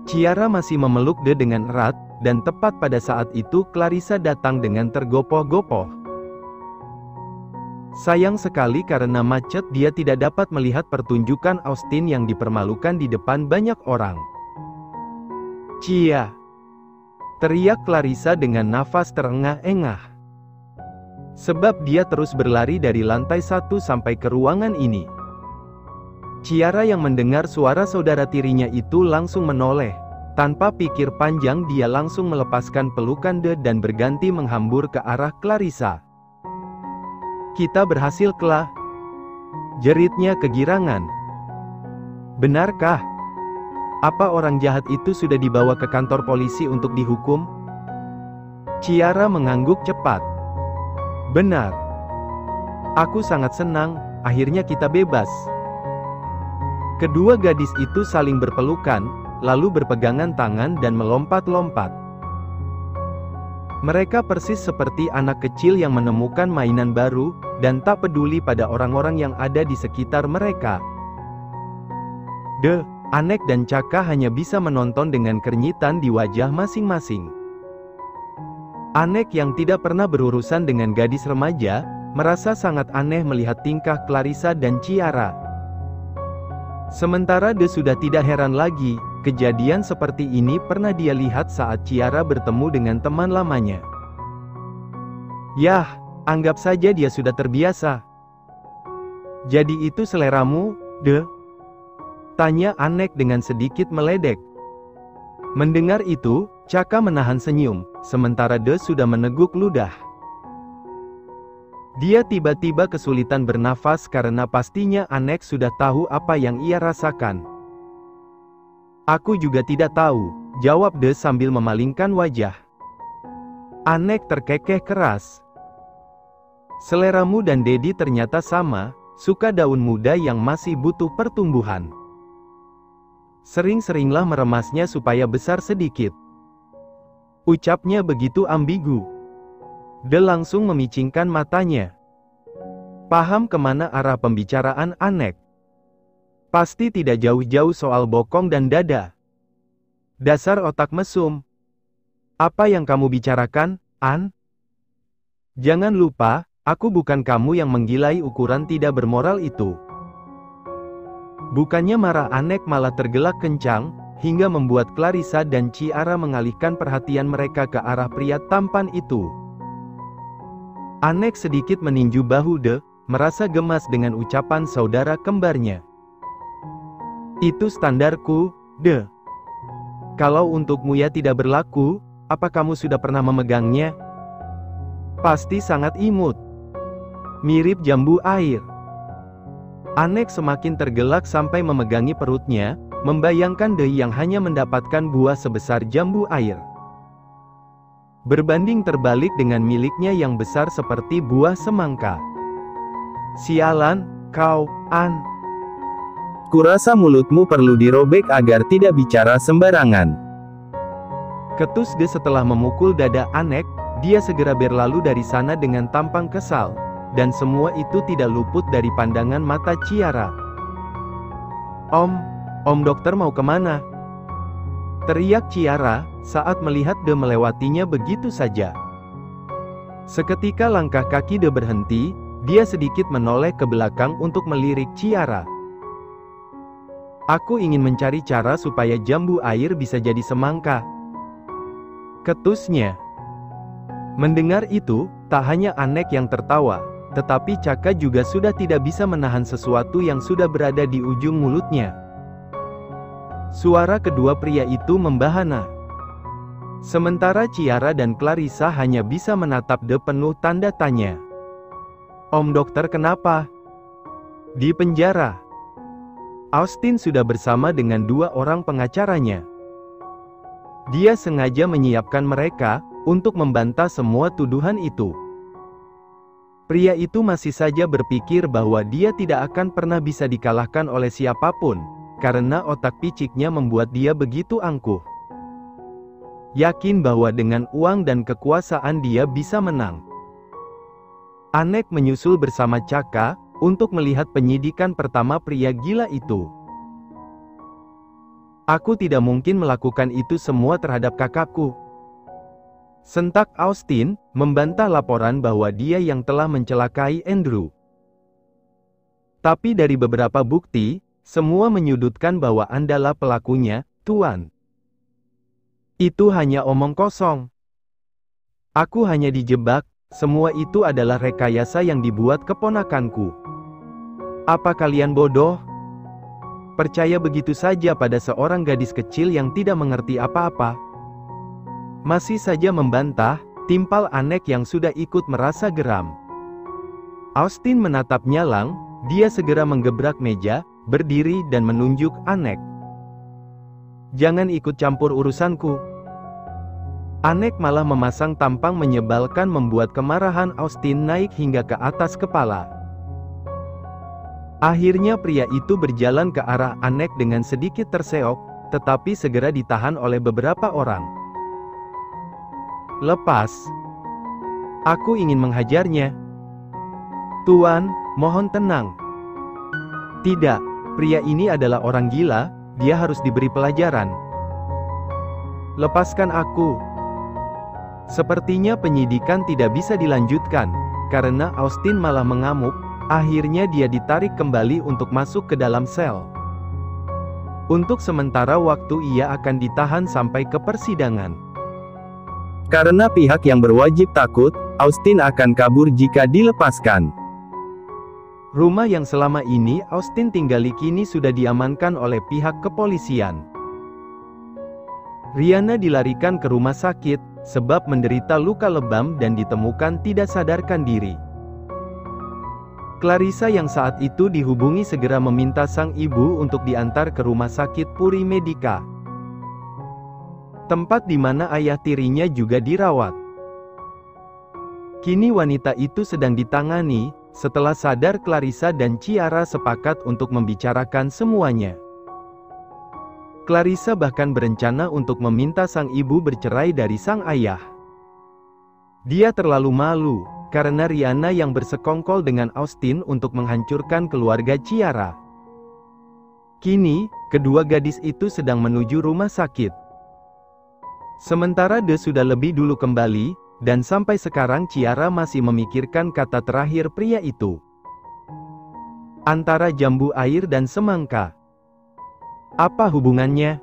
Ciara masih memeluk De dengan erat, dan tepat pada saat itu Clarissa datang dengan tergopoh-gopoh. Sayang sekali karena macet dia tidak dapat melihat pertunjukan Austin yang dipermalukan di depan banyak orang. "Cia!" teriak Clarissa dengan nafas terengah-engah. Sebab dia terus berlari dari lantai 1 sampai ke ruangan ini. Ciara yang mendengar suara saudara tirinya itu langsung menoleh. Tanpa pikir panjang dia langsung melepaskan pelukan De dan berganti menghambur ke arah Clarissa. "Kita berhasil, Kla," jeritnya kegirangan. "Benarkah? Apa orang jahat itu sudah dibawa ke kantor polisi untuk dihukum?" Ciara mengangguk cepat. "Benar. Aku sangat senang, akhirnya kita bebas." Kedua gadis itu saling berpelukan, lalu berpegangan tangan dan melompat-lompat. Mereka persis seperti anak kecil yang menemukan mainan baru, dan tak peduli pada orang-orang yang ada di sekitar mereka. De, Anek dan Caka hanya bisa menonton dengan kenyitan di wajah masing-masing. Anek yang tidak pernah berurusan dengan gadis remaja, merasa sangat aneh melihat tingkah Clarissa dan Ciara. Sementara De sudah tidak heran lagi. Kejadian seperti ini pernah dia lihat saat Ciara bertemu dengan teman lamanya. "Yah, anggap saja dia sudah terbiasa." "Jadi itu seleramu, De?" tanya Anek dengan sedikit meledek. Mendengar itu, Caka menahan senyum, sementara De sudah meneguk ludah. Dia tiba-tiba kesulitan bernafas karena pastinya Anek sudah tahu apa yang ia rasakan. "Aku juga tidak tahu," jawab De sambil memalingkan wajah. Anek terkekeh keras. "Seleramu dan Dedi ternyata sama, suka daun muda yang masih butuh pertumbuhan. Sering-seringlah meremasnya supaya besar sedikit." Ucapnya begitu ambigu. De langsung memicingkan matanya. Paham kemana arah pembicaraan Anek. Pasti tidak jauh-jauh soal bokong dan dada. "Dasar otak mesum. Apa yang kamu bicarakan, An? Jangan lupa, aku bukan kamu yang menggilai ukuran tidak bermoral itu." Bukannya marah, Anek malah tergelak kencang, hingga membuat Clarissa dan Ciara mengalihkan perhatian mereka ke arah pria tampan itu. Anek sedikit meninju bahu De, merasa gemas dengan ucapan saudara kembarnya. "Itu standarku, De. Kalau untukmu ya tidak berlaku, apa kamu sudah pernah memegangnya? Pasti sangat imut. Mirip jambu air." Anek semakin tergelak sampai memegangi perutnya, membayangkan De yang hanya mendapatkan buah sebesar jambu air. Berbanding terbalik dengan miliknya yang besar seperti buah semangka. "Sialan, kau, An. Kurasa mulutmu perlu dirobek agar tidak bicara sembarangan." Ketus De setelah memukul dada Anek, dia segera berlalu dari sana dengan tampang kesal. Dan semua itu tidak luput dari pandangan mata Ciara. Om dokter mau kemana?" teriak Ciara, saat melihat De melewatinya begitu saja. Seketika langkah kaki De berhenti, dia sedikit menoleh ke belakang untuk melirik Ciara. "Aku ingin mencari cara supaya jambu air bisa jadi semangka," ketusnya. Mendengar itu, tak hanya Anek yang tertawa, tetapi Caka juga sudah tidak bisa menahan sesuatu yang sudah berada di ujung mulutnya. Suara kedua pria itu membahana. Sementara Ciara dan Clarissa hanya bisa menatap De penuh tanda tanya. "Om dokter kenapa?" "Di penjara. Austin sudah bersama dengan 2 orang pengacaranya. Dia sengaja menyiapkan mereka, untuk membantah semua tuduhan itu." Pria itu masih saja berpikir bahwa dia tidak akan pernah bisa dikalahkan oleh siapapun, karena otak piciknya membuat dia begitu angkuh. Yakin bahwa dengan uang dan kekuasaan dia bisa menang. Anek menyusul bersama Caka, untuk melihat penyidikan pertama pria gila itu. Aku tidak mungkin melakukan itu semua terhadap kakakku. Sentak Austin, membantah laporan bahwa dia yang telah mencelakai Andrew. Tapi dari beberapa bukti, semua menyudutkan bahwa Andalah pelakunya, Tuan. Itu hanya omong kosong. Aku hanya dijebak, semua itu adalah rekayasa yang dibuat keponakanku. Apa kalian bodoh? Percaya begitu saja pada seorang gadis kecil yang tidak mengerti apa-apa? Masih saja membantah, timpal Anek yang sudah ikut merasa geram. Austin menatap nyalang, dia segera menggebrak meja, berdiri dan menunjuk Anek. Jangan ikut campur urusanku. Anek malah memasang tampang menyebalkan membuat kemarahan Austin naik hingga ke atas kepala. Akhirnya pria itu berjalan ke arah Anek dengan sedikit terseok, tetapi segera ditahan oleh beberapa orang. Lepas. Aku ingin menghajarnya. Tuan, mohon tenang. Tidak, pria ini adalah orang gila, dia harus diberi pelajaran. Lepaskan aku. Sepertinya penyidikan tidak bisa dilanjutkan, karena Austin malah mengamuk, akhirnya dia ditarik kembali untuk masuk ke dalam sel. Untuk sementara waktu ia akan ditahan sampai ke persidangan. Karena pihak yang berwajib takut, Austin akan kabur jika dilepaskan. Rumah yang selama ini Austin tinggali kini sudah diamankan oleh pihak kepolisian. Rihanna dilarikan ke rumah sakit, sebab menderita luka lebam dan ditemukan tidak sadarkan diri. Clarissa yang saat itu dihubungi segera meminta sang ibu untuk diantar ke rumah sakit Puri Medica. Tempat di mana ayah tirinya juga dirawat. Kini wanita itu sedang ditangani, setelah sadar Clarissa dan Ciara sepakat untuk membicarakan semuanya. Clarissa bahkan berencana untuk meminta sang ibu bercerai dari sang ayah. Dia terlalu malu, karena Rihanna yang bersekongkol dengan Austin untuk menghancurkan keluarga Ciara. Kini, kedua gadis itu sedang menuju rumah sakit. Sementara De sudah lebih dulu kembali, dan sampai sekarang Ciara masih memikirkan kata terakhir pria itu. Antara jambu air dan semangka. Apa hubungannya?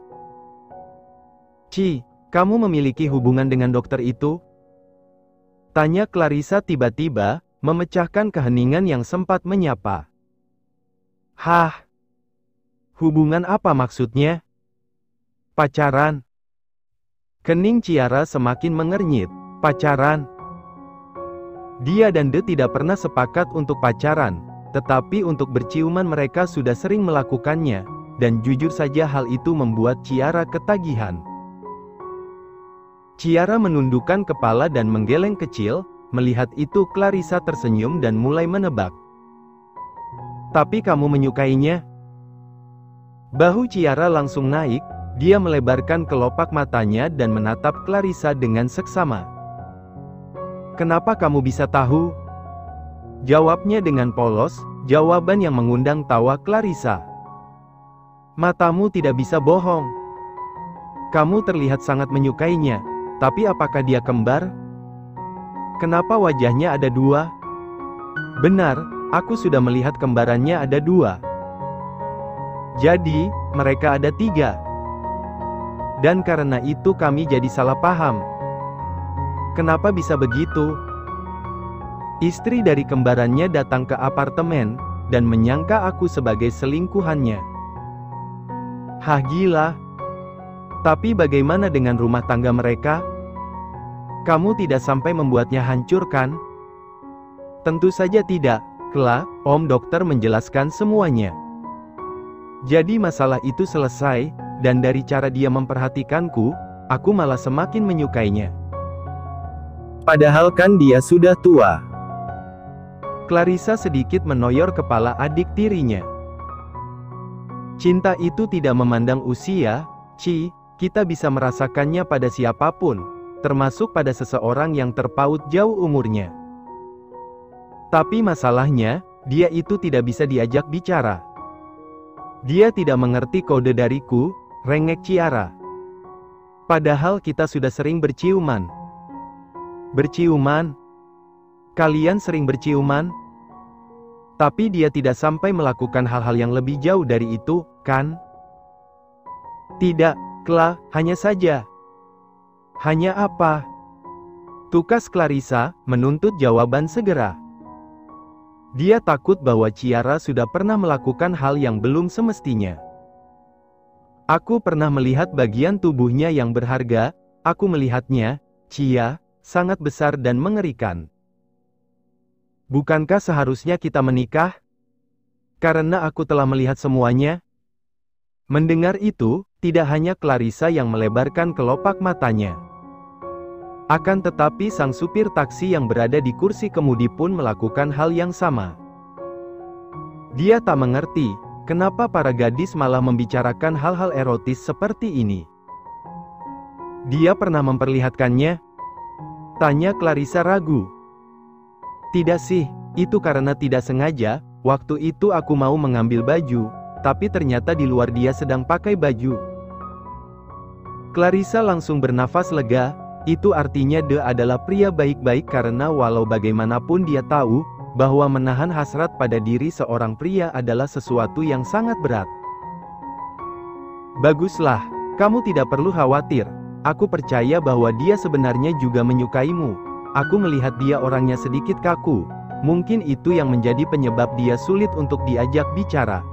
Ci, kamu memiliki hubungan dengan dokter itu? Tanya Clarissa tiba-tiba, memecahkan keheningan yang sempat menyapa. Hah? Hubungan apa maksudnya? Pacaran? Kening Ciara semakin mengernyit. Pacaran? Dia dan De tidak pernah sepakat untuk pacaran, tetapi untuk berciuman mereka sudah sering melakukannya. Dan jujur saja hal itu membuat Ciara ketagihan. Ciara menundukkan kepala dan menggeleng kecil, melihat itu Clarissa tersenyum dan mulai menebak. Tapi kamu menyukainya? Bahu Ciara langsung naik, dia melebarkan kelopak matanya dan menatap Clarissa dengan seksama. Kenapa kamu bisa tahu? Jawabnya dengan polos, jawaban yang mengundang tawa Clarissa. Matamu tidak bisa bohong. Kamu terlihat sangat menyukainya, tapi apakah dia kembar? Kenapa wajahnya ada dua? Benar, aku sudah melihat kembarannya ada dua. Jadi, mereka ada tiga. Dan karena itu kami jadi salah paham. Kenapa bisa begitu? Istri dari kembarannya datang ke apartemen, dan menyangka aku sebagai selingkuhannya. Hah, gila. Tapi bagaimana dengan rumah tangga mereka? Kamu tidak sampai membuatnya hancur kan? Tentu saja tidak, Kla, Om Dokter menjelaskan semuanya. Jadi masalah itu selesai, dan dari cara dia memperhatikanku, aku malah semakin menyukainya. Padahal kan dia sudah tua. Clarissa sedikit menoyor kepala adik tirinya. Cinta itu tidak memandang usia, Ci, kita bisa merasakannya pada siapapun, termasuk pada seseorang yang terpaut jauh umurnya. Tapi masalahnya, dia itu tidak bisa diajak bicara. Dia tidak mengerti kode dariku, Rengek Ciara. Padahal kita sudah sering berciuman. Berciuman? Kalian sering berciuman? Tapi dia tidak sampai melakukan hal-hal yang lebih jauh dari itu, kan? Tidak, Kla, hanya saja. Hanya apa? Tukas Clarissa, menuntut jawaban segera. Dia takut bahwa Ciara sudah pernah melakukan hal yang belum semestinya. Aku pernah melihat bagian tubuhnya yang berharga, aku melihatnya, Cia, sangat besar dan mengerikan. Bukankah seharusnya kita menikah? Karena aku telah melihat semuanya. Mendengar itu, tidak hanya Clarissa yang melebarkan kelopak matanya. Akan tetapi sang supir taksi yang berada di kursi kemudi pun melakukan hal yang sama. Dia tak mengerti, kenapa para gadis malah membicarakan hal-hal erotis seperti ini. Dia pernah memperlihatkannya? Tanya Clarissa ragu. Tidak sih, itu karena tidak sengaja, waktu itu aku mau mengambil baju, tapi ternyata di luar dia sedang pakai baju. Clarissa langsung bernafas lega, itu artinya dia adalah pria baik-baik karena walau bagaimanapun dia tahu, bahwa menahan hasrat pada diri seorang pria adalah sesuatu yang sangat berat. Baguslah, kamu tidak perlu khawatir. Aku percaya bahwa dia sebenarnya juga menyukaimu. Aku melihat dia orangnya sedikit kaku. Mungkin itu yang menjadi penyebab dia sulit untuk diajak bicara.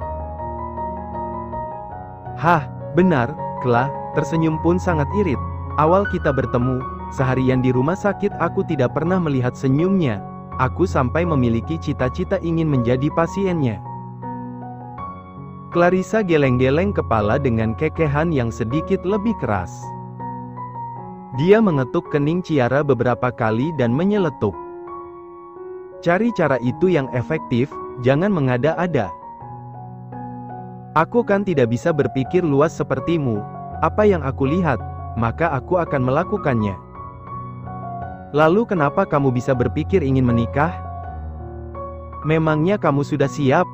Hah, benar, Kla, tersenyum pun sangat irit. Awal kita bertemu, seharian di rumah sakit aku tidak pernah melihat senyumnya. Aku sampai memiliki cita-cita ingin menjadi pasiennya. Clarissa geleng-geleng kepala dengan kekehan yang sedikit lebih keras. Dia mengetuk kening Ciara beberapa kali dan menyeletuk. Cari cara itu yang efektif, jangan mengada-ada. Aku kan tidak bisa berpikir luas sepertimu. Apa yang aku lihat, maka aku akan melakukannya. Lalu kenapa kamu bisa berpikir ingin menikah? Memangnya kamu sudah siap?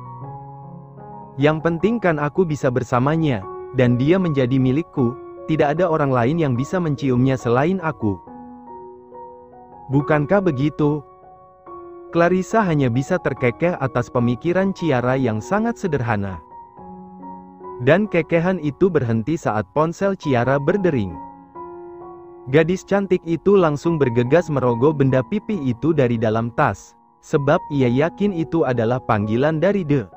Yang penting kan aku bisa bersamanya, dan dia menjadi milikku, tidak ada orang lain yang bisa menciumnya selain aku. Bukankah begitu? Clarissa hanya bisa terkekeh atas pemikiran Ciara yang sangat sederhana. Dan kekehan itu berhenti saat ponsel Ciara berdering. Gadis cantik itu langsung bergegas merogoh benda pipi itu dari dalam tas, sebab ia yakin itu adalah panggilan dari De.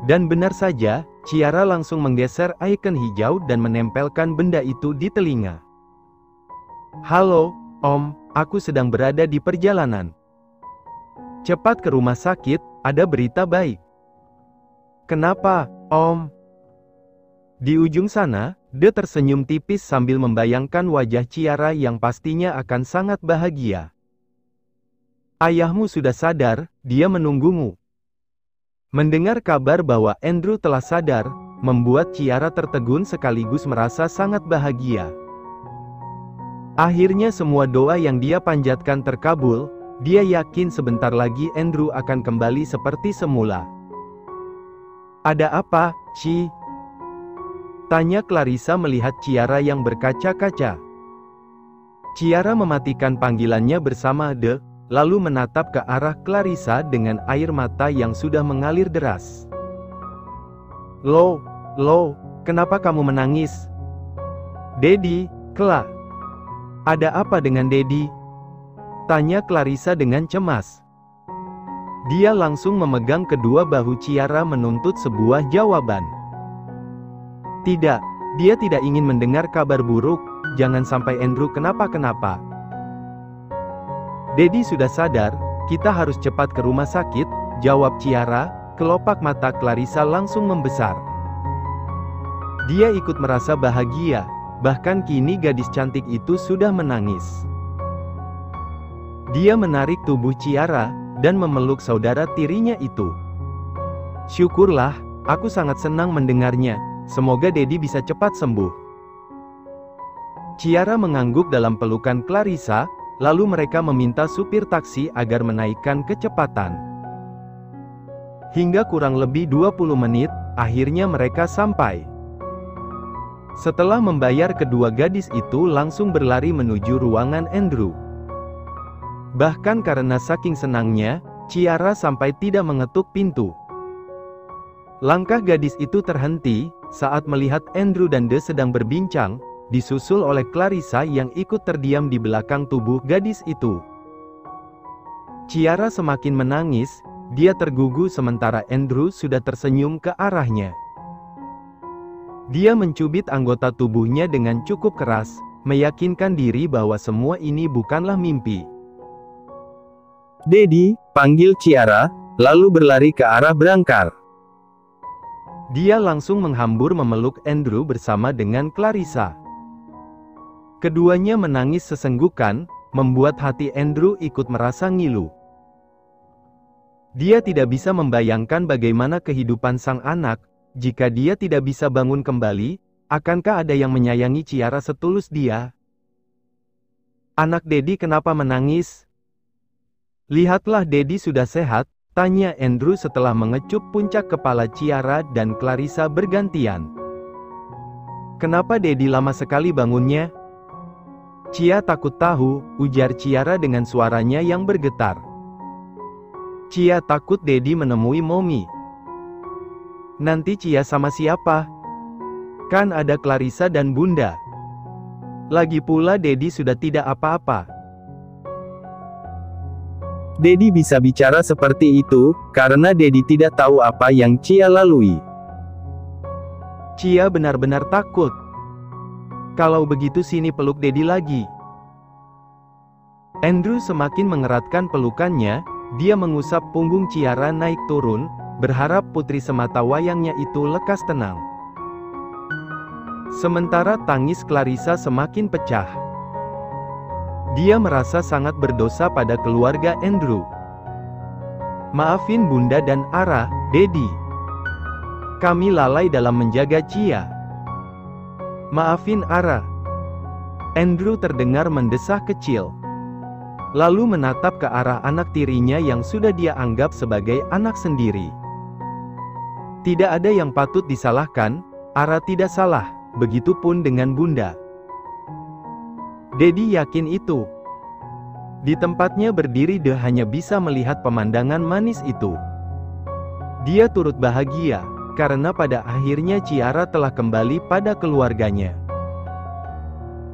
Dan benar saja, Ciara langsung menggeser icon hijau dan menempelkan benda itu di telinga. Halo, Om, aku sedang berada di perjalanan. Cepat ke rumah sakit, ada berita baik. Kenapa, Om? Di ujung sana, De tersenyum tipis sambil membayangkan wajah Ciara yang pastinya akan sangat bahagia. Ayahmu sudah sadar, dia menunggumu. Mendengar kabar bahwa Andrew telah sadar, membuat Ciara tertegun sekaligus merasa sangat bahagia. Akhirnya semua doa yang dia panjatkan terkabul, dia yakin sebentar lagi Andrew akan kembali seperti semula. Ada apa, Ci? Tanya Clarissa melihat Ciara yang berkaca-kaca. Ciara mematikan panggilannya bersama De, lalu menatap ke arah Clarissa dengan air mata yang sudah mengalir deras. Lo, kenapa kamu menangis? Daddy, Kla. Ada apa dengan Daddy? Tanya Clarissa dengan cemas. Dia langsung memegang kedua bahu Ciara menuntut sebuah jawaban. Tidak, dia tidak ingin mendengar kabar buruk, jangan sampai Andrew kenapa-kenapa. Daddy sudah sadar, kita harus cepat ke rumah sakit, jawab Ciara, kelopak mata Clarissa langsung membesar. Dia ikut merasa bahagia, bahkan kini gadis cantik itu sudah menangis. Dia menarik tubuh Ciara, dan memeluk saudara tirinya itu. Syukurlah, aku sangat senang mendengarnya. Semoga Daddy bisa cepat sembuh. Ciara mengangguk dalam pelukan Clarissa, lalu mereka meminta supir taksi agar menaikkan kecepatan. Hingga kurang lebih 20 menit, akhirnya mereka sampai. Setelah membayar, kedua gadis itu langsung berlari menuju ruangan Andrew. Bahkan karena saking senangnya, Ciara sampai tidak mengetuk pintu. Langkah gadis itu terhenti saat melihat Andrew dan De sedang berbincang, disusul oleh Clarissa yang ikut terdiam di belakang tubuh gadis itu. Ciara semakin menangis, dia tergugu sementara Andrew sudah tersenyum ke arahnya. Dia mencubit anggota tubuhnya dengan cukup keras, meyakinkan diri bahwa semua ini bukanlah mimpi. "Daddy," panggil Ciara, lalu berlari ke arah berangkar. Dia langsung menghambur memeluk Andrew bersama dengan Clarissa. Keduanya menangis sesenggukan, membuat hati Andrew ikut merasa ngilu. Dia tidak bisa membayangkan bagaimana kehidupan sang anak, jika dia tidak bisa bangun kembali. Akankah ada yang menyayangi Ciara setulus dia? "Anak Daddy kenapa menangis?" "Lihatlah, Daddy sudah sehat," tanya Andrew setelah mengecup puncak kepala Ciara dan Clarissa bergantian. "Kenapa Daddy lama sekali bangunnya?" "Cia takut tahu," ujar Ciara dengan suaranya yang bergetar. "Cia takut Daddy menemui Mommy." "Nanti Cia sama siapa? Kan ada Clarissa dan Bunda. Lagi pula Daddy sudah tidak apa-apa." Daddy bisa bicara seperti itu, karena Daddy tidak tahu apa yang Cia lalui. "Cia benar-benar takut. Kalau begitu sini peluk Daddy lagi." Andrew semakin mengeratkan pelukannya, dia mengusap punggung Ciara naik turun, berharap putri semata wayangnya itu lekas tenang. Sementara tangis Clarissa semakin pecah. Dia merasa sangat berdosa pada keluarga Andrew. "Maafin Bunda dan Ara, Daddy. Kami lalai dalam menjaga Cia. Maafin Ara." Andrew terdengar mendesah kecil. Lalu menatap ke arah anak tirinya yang sudah dia anggap sebagai anak sendiri. Tidak ada yang patut disalahkan, Ara tidak salah, begitupun dengan Bunda. Daddy yakin itu. Di tempatnya berdiri, De hanya bisa melihat pemandangan manis itu. Dia turut bahagia, karena pada akhirnya Ciara telah kembali pada keluarganya.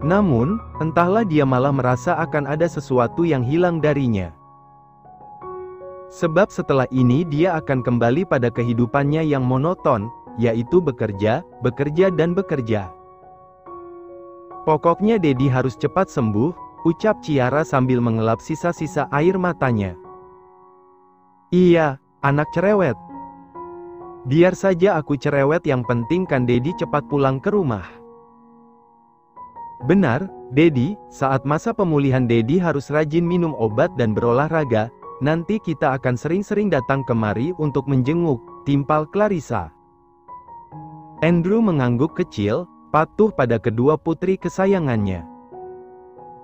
Namun, entahlah dia malah merasa akan ada sesuatu yang hilang darinya. Sebab setelah ini dia akan kembali pada kehidupannya yang monoton, yaitu bekerja, bekerja dan bekerja. "Pokoknya Daddy harus cepat sembuh," ucap Ciara sambil mengelap sisa-sisa air matanya. "Iya, anak cerewet. Biar saja aku cerewet, yang penting kan Daddy cepat pulang ke rumah." "Benar, Daddy, saat masa pemulihan Daddy harus rajin minum obat dan berolahraga. Nanti kita akan sering-sering datang kemari untuk menjenguk," timpal Clarissa. Andrew mengangguk kecil, patuh pada kedua putri kesayangannya.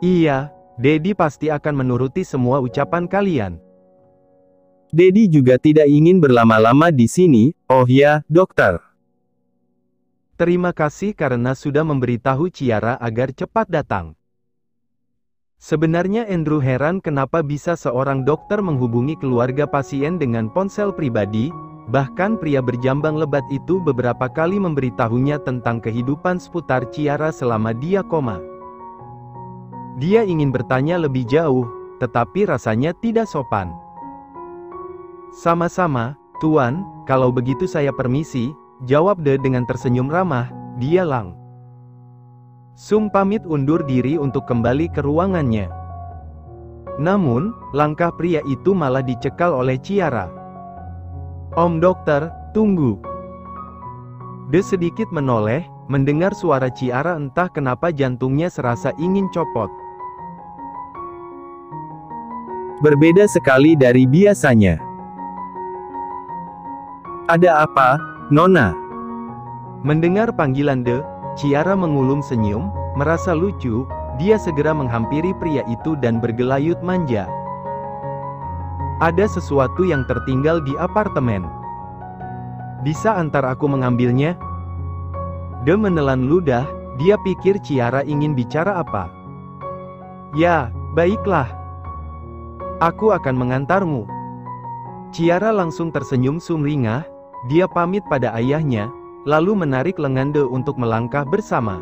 "Iya, Daddy pasti akan menuruti semua ucapan kalian." "Daddy juga tidak ingin berlama-lama di sini, oh ya, dokter." "Terima kasih karena sudah memberitahu Ciara agar cepat datang." Sebenarnya Andrew heran kenapa bisa seorang dokter menghubungi keluarga pasien dengan ponsel pribadi, bahkan pria berjambang lebat itu beberapa kali memberitahunya tentang kehidupan seputar Ciara selama dia koma. Dia ingin bertanya lebih jauh, tetapi rasanya tidak sopan. "Sama-sama, Tuan, kalau begitu saya permisi," jawab De dengan tersenyum ramah. Dia langsung pamit undur diri untuk kembali ke ruangannya. Namun, langkah pria itu malah dicekal oleh Ciara. "Om Dokter, tunggu." De sedikit menoleh, mendengar suara Ciara, entah kenapa jantungnya serasa ingin copot. Berbeda sekali dari biasanya. "Ada apa, Nona?" Mendengar panggilan De, Ciara mengulum senyum, merasa lucu. Dia segera menghampiri pria itu dan bergelayut manja. "Ada sesuatu yang tertinggal di apartemen. Bisa antar aku mengambilnya?" De menelan ludah, Dia pikir Ciara ingin bicara apa. Ya, baiklah. Aku akan mengantarmu. Ciara langsung tersenyum sumringah. Dia pamit pada ayahnya, lalu menarik lengan De untuk melangkah bersama.